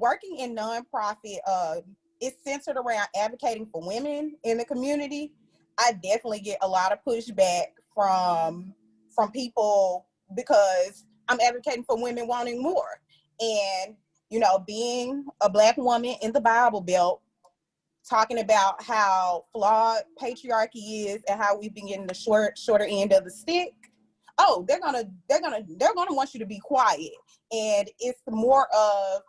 working in nonprofit, it's centered around advocating for women in the community. I definitely get a lot of pushback from people because I'm advocating for women wanting more. And, you know, being a Black woman in the Bible Belt, talking about how flawed patriarchy is and how we've been getting the shorter end of the stick. Oh, they're gonna want you to be quiet. And it's more of,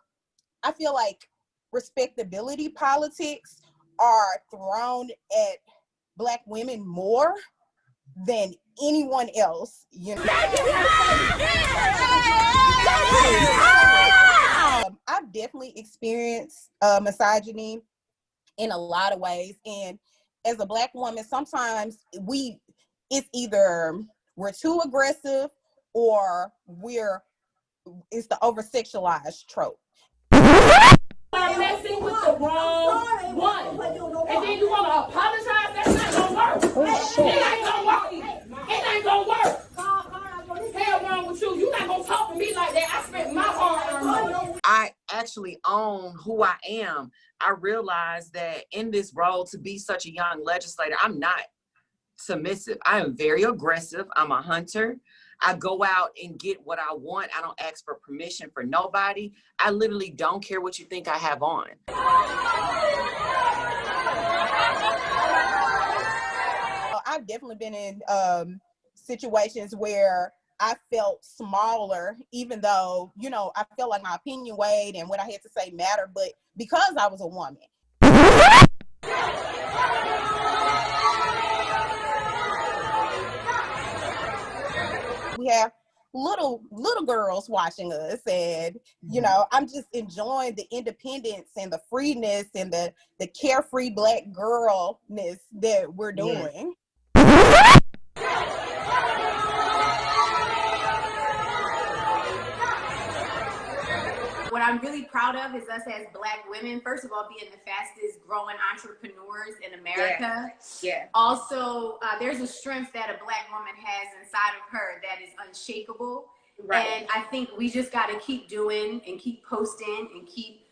I feel like respectability politics are thrown at Black women more than anyone else, you know. I've definitely experienced misogyny in a lot of ways, and as a Black woman, sometimes it's either we're too aggressive or it's the over sexualized trope. Are messing with the wrong one, and then you want to apologize? That's not gonna work. It ain't gonna work. It ain't gonna work. Hell wrong with you? You not gonna talk to me like that. I spent my hard-earned money. I actually own who I am. I realize that in this role, to be such a young legislator, I'm not submissive. I am very aggressive. I'm a hunter. I go out and get what I want. I don't ask for permission for nobody. I literally don't care what you think I have on. I've definitely been in situations where I felt smaller, even though, you know, I felt like my opinion weighed and what I had to say mattered, but because I was a woman. We have little girls watching us, and you know, I'm just enjoying the independence and the freeness and the carefree Black girlness that we're doing. What I'm really proud of is us as Black women, first of all, being the fastest growing entrepreneurs in America. Yeah. Also, there's a strength that a Black woman has inside of her that is unshakable. Right. And I think we just got to keep doing and keep posting and keep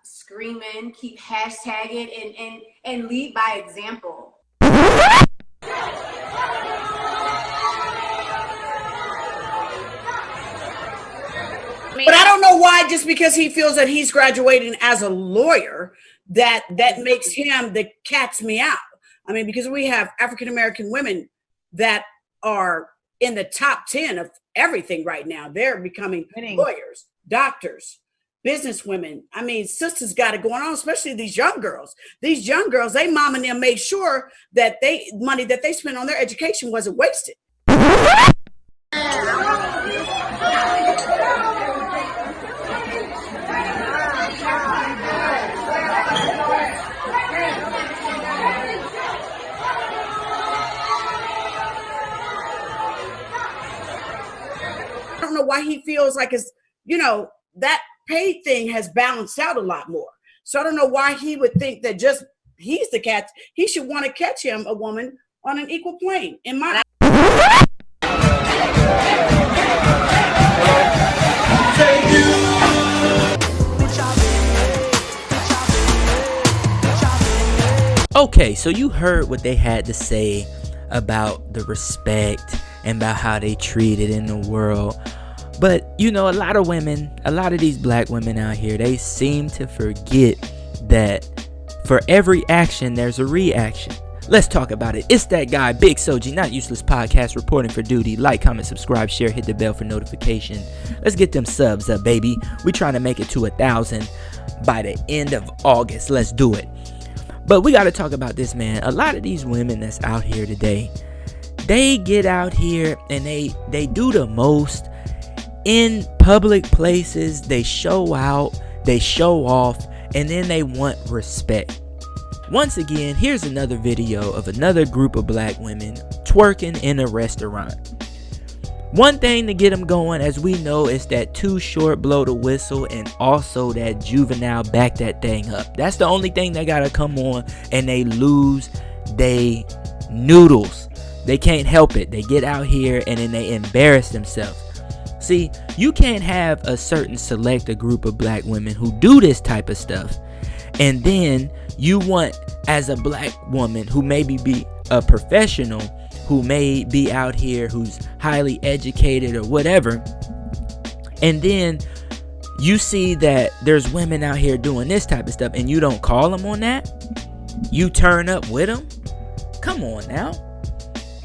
screaming, keep hashtagging and lead by example. But I don't know why, just because he feels that he's graduating as a lawyer, that makes him the cat's meow. I mean, because we have African-American women that are in the top 10 of everything right now. They're becoming lawyers, doctors, business women. I mean, sisters got it going on, especially these young girls. These young girls, they mom and them made sure that money that they spent on their education wasn't wasted. I don't know why he feels like it's, you know, that pay thing has balanced out a lot more. So I don't know why he would think that just he's the cat. He should want to catch him, a woman, on an equal plane. In my Okay, so you heard what they had to say about the respect and about how they treat it in the world. But you know, a lot of these Black women out here, they seem to forget that for every action there's a reaction. Let's talk about it. It's that guy, Big Soji, Not Useless Podcast, reporting for duty. Like, comment, subscribe, share, hit the bell for notification. Let's get them subs up, baby. We trying to make it to 1,000 by the end of August. Let's do it. But we got to talk about this, man. A lot of these women that's out here today, they get out here and they do the most in public places. They show out, they show off, and then they want respect. Once again, here's another video of another group of Black women twerking in a restaurant. One thing to get them going, as we know, is that Too Short blow the whistle, and also that Juvenile back that thing up. That's the only thing they gotta come on, and they lose they noodles. They can't help it. They get out here and then they embarrass themselves. See, you can't have a certain selected group of black women who do this type of stuff, and then you want, as a black woman who maybe be a professional, who may be out here, who's highly educated or whatever, and then you see that there's women out here doing this type of stuff and you don't call them on that, you turn up with them. Come on now,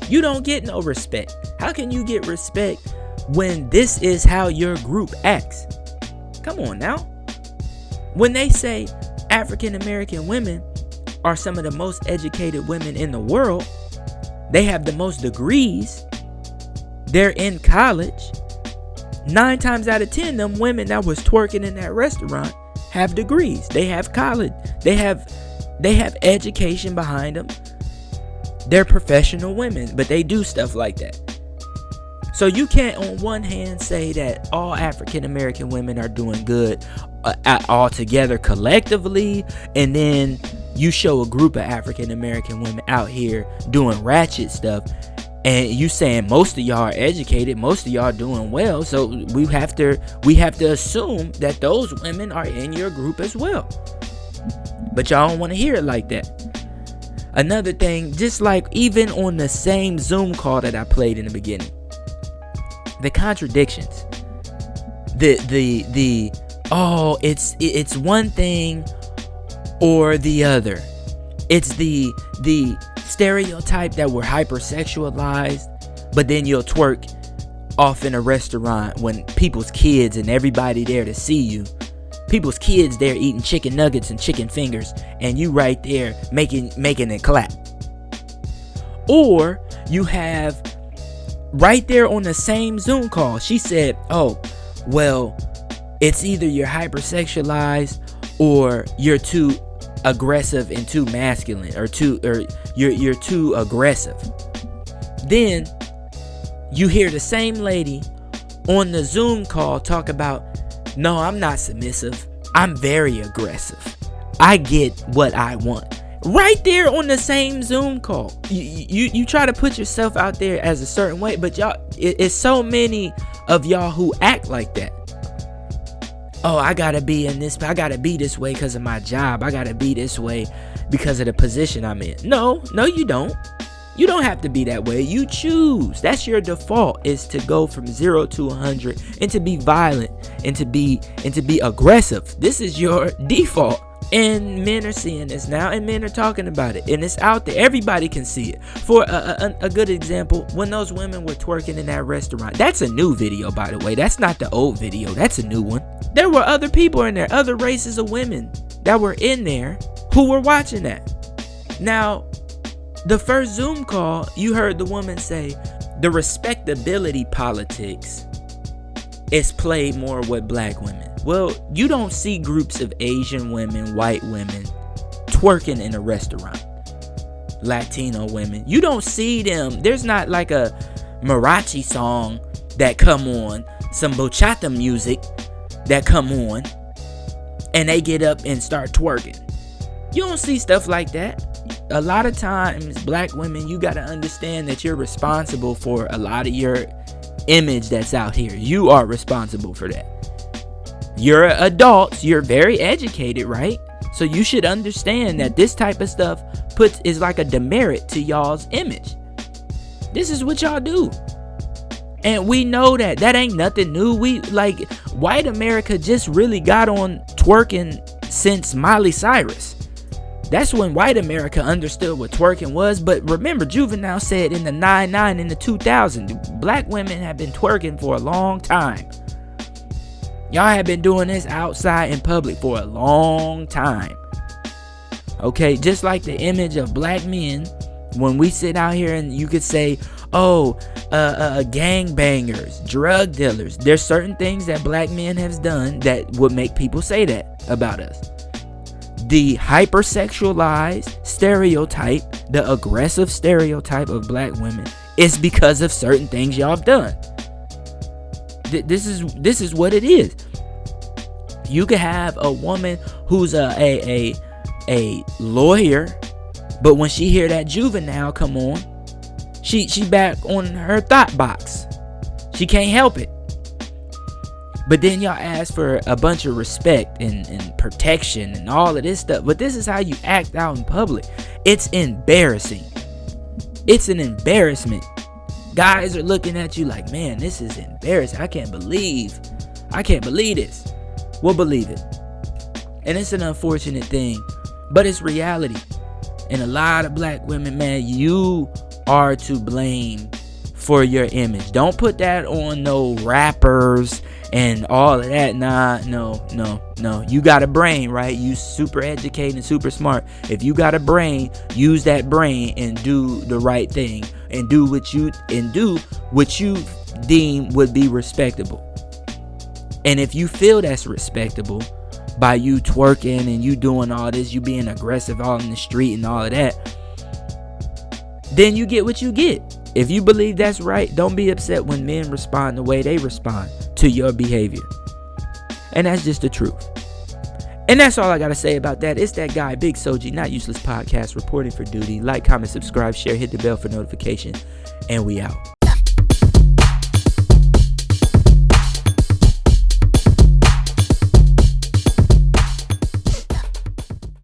you don't get no respect. How can you get respect when this is how your group acts? Come on now. When they say African American women are some of the most educated women in the world, they have the most degrees, they're in college. 9 times out of 10, them women that was twerking in that restaurant have degrees. They have college. They have education behind them. They're professional women, but they do stuff like that. So you can't on one hand say that all African American women are doing good all together collectively, and then you show a group of African American women out here doing ratchet stuff, and you saying most of y'all are educated, most of y'all doing well, so we have to assume that those women are in your group as well. But y'all don't want to hear it like that. Another thing, just like even on the same Zoom call that I played in the beginning, the contradictions, it's one thing or the other. It's the stereotype that we're hypersexualized, but then you'll twerk off in a restaurant when people's kids and everybody there to see you. People's kids there eating chicken nuggets and chicken fingers, and you right there making it clap. Or you have right there on the same Zoom call, she said, oh, well, it's either you're hypersexualized or you're too aggressive and too masculine, or you're too aggressive. Then you hear the same lady on the Zoom call talk about, no, I'm not submissive, I'm very aggressive, I get what I want. Right there on the same Zoom call. You try to put yourself out there as a certain way, but y'all, it's so many of y'all who act like that. Oh, I gotta be this way because of my job. I gotta be this way because of the position I'm in. No, you don't. You don't have to be that way. You choose. That's your default, is to go from 0 to 100 and to be violent and to be aggressive. This is your default. And men are seeing this now, and men are talking about it, and it's out there. Everybody can see it. For a good example, when those women were twerking in that restaurant, that's a new video, by the way. That's not the old video. That's a new one. There were other people in there, other races of women that were in there who were watching that. Now, the first Zoom call, you heard the woman say the respectability politics is played more with black women. Well, you don't see groups of Asian women, white women twerking in a restaurant. Latino women, you don't see them. There's not like a mariachi song that come on, some bachata music that come on, and they get up and start twerking. You don't see stuff like that. A lot of times, black women, you got to understand that you're responsible for a lot of your image that's out here. You are responsible for that. You're adults, you're very educated, right? So you should understand that this type of stuff is like a demerit to y'all's image. This is what y'all do. And we know that ain't nothing new. We like, white America just really got on twerking since Miley Cyrus. That's when white America understood what twerking was. But remember, Juvenile said in the 99 in the 2000, black women have been twerking for a long time. Y'all have been doing this outside in public for a long time. Okay, just like the image of black men, when we sit out here and you could say, oh, gangbangers, drug dealers. There's certain things that black men have done that would make people say that about us. The hypersexualized stereotype, the aggressive stereotype of black women is because of certain things y'all have done. This is what it is. You could have a woman who's a lawyer, but when she hear that Juvenile come on, she back on her thought box. She can't help it. But then y'all ask for a bunch of respect and protection and all of this stuff. But this is how you act out in public. It's embarrassing. It's an embarrassment. Guys are looking at you like, man, this is embarrassing. I can't believe this. Well, believe it. And it's an unfortunate thing, but it's reality. And a lot of black women, man, you are to blame for your image. Don't put that on no rappers and all of that. Nah, no. You got a brain, right? You super educated and super smart. If you got a brain, use that brain and do the right thing and do what you deem would be respectable. And if you feel that's respectable by you twerking and you doing all this, you being aggressive out in the street and all of that, then you get what you get. If you believe that's right, don't be upset when men respond the way they respond to your behavior. And that's just the truth. And that's all I got to say about that. It's that guy, Big Soji, Not Useless Podcast, reporting for duty. Like, comment, subscribe, share, hit the bell for notifications, and we out.